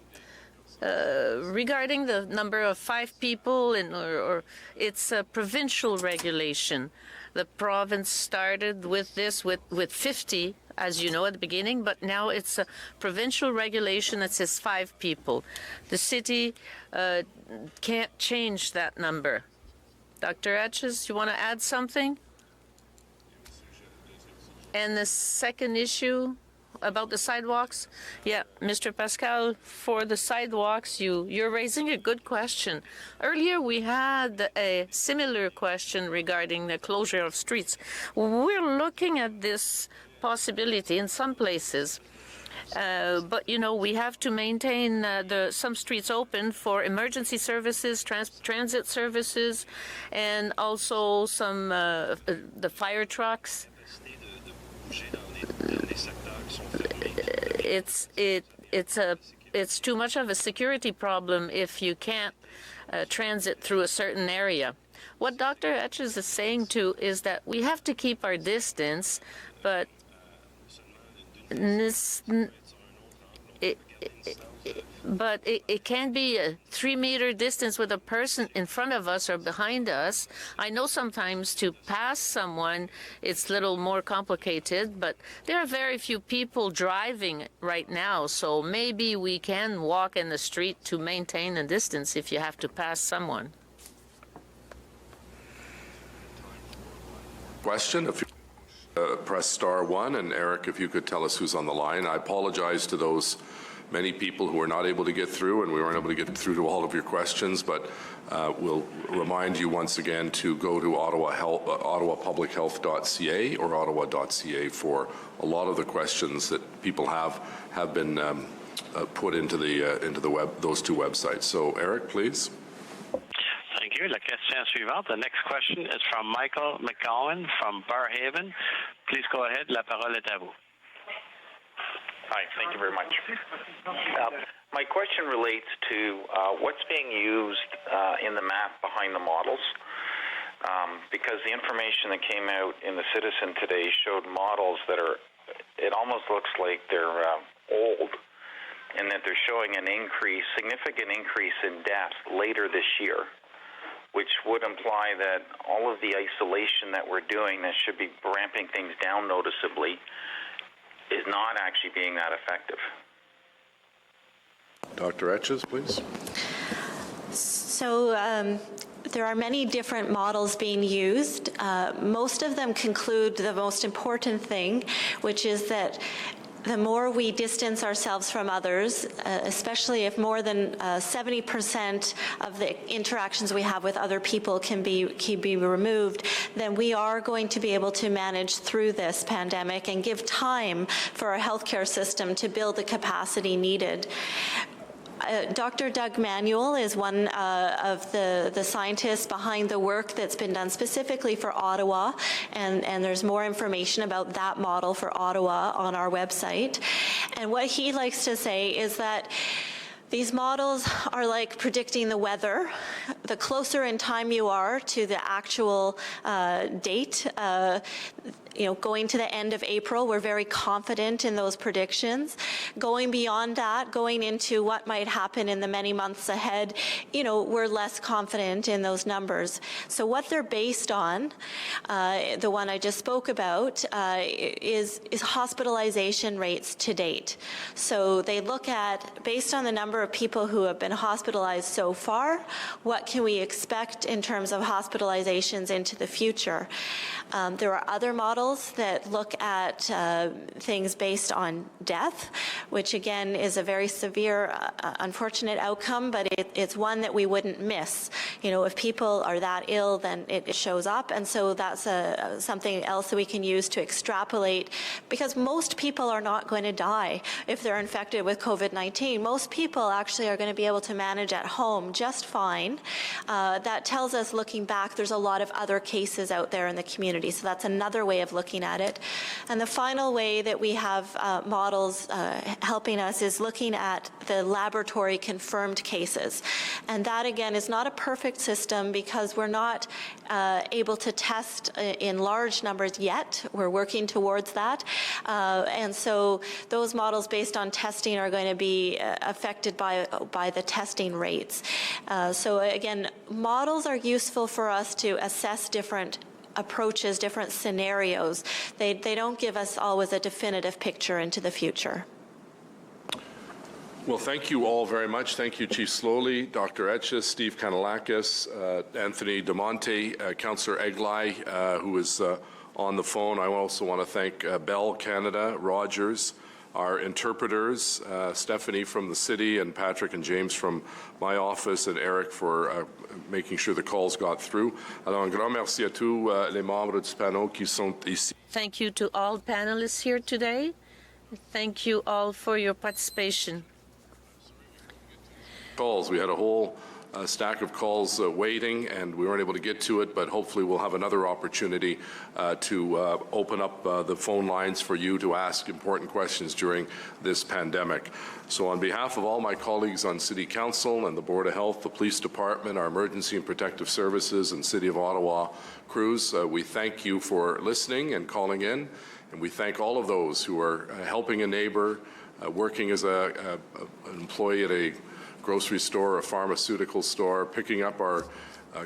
Regarding the number of 5 people, or it's a provincial regulation. The province started with this with 50, as you know, at the beginning, but now it's a provincial regulation that says 5 people. The city can't change that number. Dr. Etches, you want to add something? And the second issue about the sidewalks. Yeah, Mr. Pascal, for the sidewalks, you're raising a good question. Earlier, we had a similar question regarding the closure of streets. We're looking at this possibility in some places. But, we have to maintain some streets open for emergency services, transit services, and also some the fire trucks. It's too much of a security problem if you can't transit through a certain area. What Dr. Etches is saying too is that we have to keep our distance, but it can be a 3-meter distance with a person in front of us or behind us. I know sometimes to pass someone, it's a little more complicated, but there are very few people driving right now, so maybe we can walk in the street to maintain a distance if you have to pass someone. Question, if you press star 1, and Eric, if you could tell us who's on the line. I apologize to those many people who were not able to get through, and we weren't able to get through to all of your questions, but we'll remind you once again to go to ottawapublichealth.ca or ottawa.ca for a lot of the questions that people have been put into those two websites. So, Eric, please. Thank you. La question suivante. The next question is from Michael McGowan from Barrhaven. Please go ahead. La parole est à vous. Hi, thank you very much. My question relates to what's being used in the map behind the models, because the information that came out in the Citizen today showed models that it almost looks like they're old, and that they're showing an significant increase in death later this year, which would imply that all of the isolation that we're doing that should be ramping things down noticeably is not actually being that effective. Dr. Etches, please. So there are many different models being used. Most of them conclude the most important thing, which is that the more we distance ourselves from others, especially if more than 70% of the interactions we have with other people can be removed, then we are going to be able to manage through this pandemic and give time for our healthcare system to build the capacity needed. Dr. Doug Manuel is one of the scientists behind the work that's been done specifically for Ottawa, and there's more information about that model for Ottawa on our website. And what he likes to say is that these models are like predicting the weather. The closer in time you are to the actual date, going to the end of April, we're very confident in those predictions. Going beyond that, going into what might happen in the many months ahead, we're less confident in those numbers. So what they're based on, the one I just spoke about, is hospitalization rates to date. So they look at, based on the number of people who have been hospitalized so far, what can we expect in terms of hospitalizations into the future? There are other models that look at things based on death, which again is a very severe, unfortunate outcome, but it's one that we wouldn't miss. If people are that ill, then it shows up, and so that's something else that we can use to extrapolate, because most people are not going to die if they're infected with COVID-19. Most people actually are going to be able to manage at home just fine. That tells us, looking back, there's a lot of other cases out there in the community, so that's another way of looking at it. And the final way that we have models helping us is looking at the laboratory confirmed cases. And that, again, is not a perfect system because we're not able to test in large numbers yet. We're working towards that. And so those models based on testing are going to be affected by the testing rates. So again, models are useful for us to assess different approaches, different scenarios. They don't give us always a definitive picture into the future. Well, thank you all very much. Thank you, Chief Slowly, Dr. Etches, Steve Kanalakis, Anthony DeMonte, Councillor Eglai, who is on the phone. I also want to thank Bell Canada, Rogers, our interpreters, Stephanie from the city and Patrick and James from my office and Eric for making sure the calls got through. Alors, un grand merci à tous les membres du panel qui sont ici. Thank you to all panelists here today. Thank you all for your participation. Calls. We had a whole stack of calls waiting, and we weren't able to get to it, but hopefully we'll have another opportunity to open up the phone lines for you to ask important questions during this pandemic. So on behalf of all my colleagues on City Council and the Board of Health, the Police Department, our Emergency and Protective Services, and City of Ottawa crews, we thank you for listening and calling in, and we thank all of those who are helping a neighbor, working as an employee at a grocery store, a pharmaceutical store, picking up our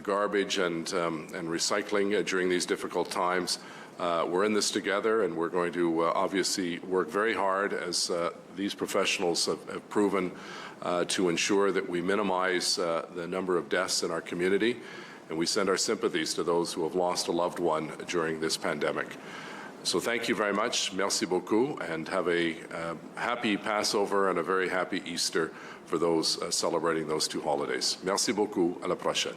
garbage and recycling during these difficult times. We're in this together, and we're going to obviously work very hard, as these professionals have proven, to ensure that we minimize the number of deaths in our community, and we send our sympathies to those who have lost a loved one during this pandemic. So thank you very much. Merci beaucoup, and have a happy Passover and a very happy Easter for those celebrating those two holidays. Merci beaucoup. À la prochaine.